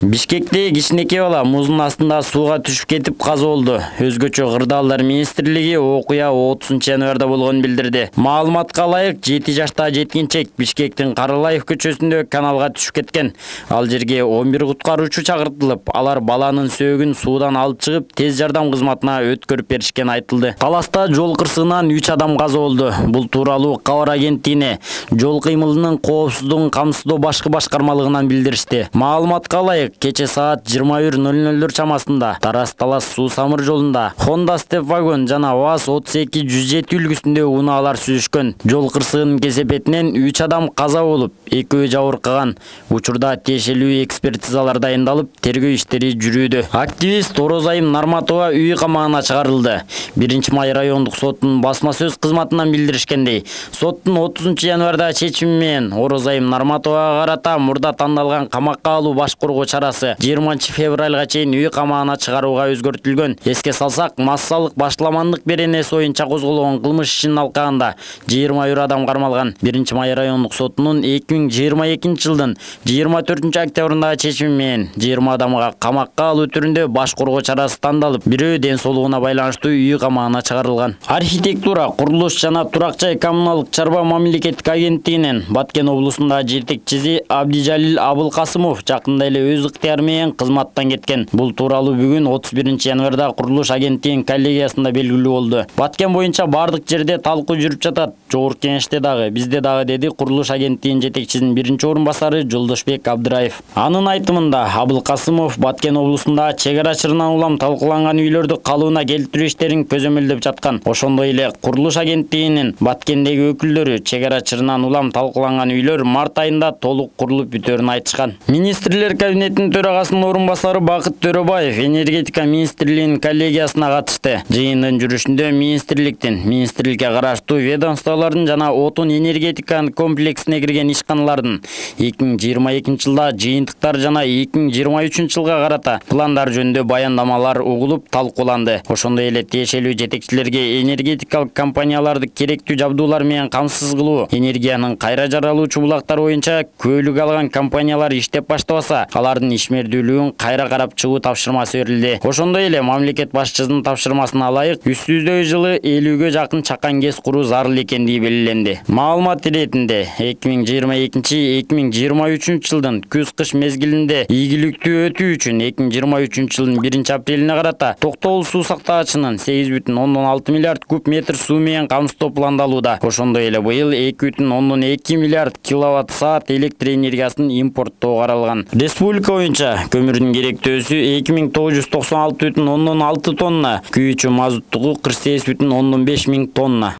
Бишкекте кичинекей бала муздун астында сууга түшүп кетип каза болду. Өзгөчө Кырдаалдар министрлиги окуя 30-январда болгонун билдирди. Маалыматка ылайык 7 жаштагы жеткинчек Бишкектин Каралаев көчөсүндө каналга түшүп кеткен. Ал жерге 11 куткаруучу чакыртылып, алар баланын сөөгүн суудан алып чыгып, тез жардам кызматына өткөрүп беришкени айтылды. Таласта жол кырсыгынан 3 адам каза болду. Бул тууралуу кабар агенттигине жол кыймылынын коопсуздугун камсыздоо башкы башкармалыгынан билдиришти. Маалыматка ылайык кече саат 21:00 чамасында Тарас-Талас суу-самыр жолунда Honda Step Wagon жана УАЗ 32-107 үлгүсүндө унаалар сүзүшкөн. Жол кырсыгынын кесепетинен 3 адам каза болуп, 2 жабыркаган. Учурда тиешелүү экспертизалар дайындалып, тергөө иштери жүрүүдө. Активист Орозайым Нарматова үй камагына чыгарылды. 1-Май райондук соттун басма сөз кызматынан билдиришкендей, соттун 30-январда чечими менен Орозайым Нарматовага карата мурда тандалган камакка алуу баш коргоо чарасы 20-февралга чейин үй камагына чыгарууга өзгөртүлгөн. Эске салсак, массалык башламандык беренеси боюнча козголгон кылмыш ишинин алкагында 20 адам кармалган. 1-Май райондук сотунун 2022-жылдын 24-октябрындагы чечими менен 20 адамга камакка алуу түрүндө баш коргоо чарасы тандалып, бирөө ден соолугуна байланыштуу үй камагына чыгарылган. Архитектура, курулуш жана турак жай коммуналдык чарба мамлекеттик агенттигинин Баткен облусундагы жетекчиси Абдижалил Абылкасымов жакында эле өз ыктыяры менен кызматтан кеткен. Бул тууралуу бүгүн 31-январда курулуш агенттигинин коллегиясында белгилүү болду. Баткен боюнча бардык жерде талкуу жүрүп жатат. Жогорку кеңеште дагы, бизде дагы, деди курулуш агенттигинин жетекчисинин 1-орун басары Жолдошбек Абдыраев. Анын айтымында Абылкасымов Баткен облусунда чек ара чырынан улам талкууланган үйлөрдү калыбына келтирүү иштерин көзөмөлдөп жаткан. Ошондой эле курулуш агенттигинин Баткендеги өкүлдөрү чек ара чырынан улам талкууланган үйлөр март айында толук курулуп бүтөөрүн айтышкан. Министрлер кабинетинин төрагасынын орун басары Бакыт Төрөбаев энергетика министрлигинин коллегиясына катышты. Жыйындын жүрүшүндө министрликке караштуу ведомстволордун жана отун энергетиканын комплексине кирген ишканалардын 2022-жылда жыйынтыктар жана 2023-жылга карата пландар жөнүндө баяндамалар угулуп талкууланды. Ошондой эле тиешелүү жетекчилерге энергетикалык компанияларды керектүү жабдуулар менен камсыз кылуу, энергиянын кайра жаралуучу булактар боюнча көөлүк алган компаниялар иштеп баштабаса, алардын ишмердүүлүгүн кайра карап чыгуу тапшырмасы берилди. Ошондой эле мамлекет башчысынын тапшырмасына ылайык үстүбүздөгү жылы 50-гэ жакын чакан КЭС куруу зарыл экендиги белгиленди. Маалымат иретинде 2022-2023-жылдын күз-кыш мезгилинде ийгиликтүү өтүү үчүн 2023-жылдын 1-апрелине карата Токтогул суу сактагычынын 8,6 миллиард куб метр суу менен камсыздоо пландалууда. Ошондой эле быйыл 2,2 миллиард киловатт саат электр энергиясын импорттоо каралган. Республика боюнча көмүрдүн керектөөсү 2996,6 тонна, күйүүчү мазуттугу 48,5 миң тонна.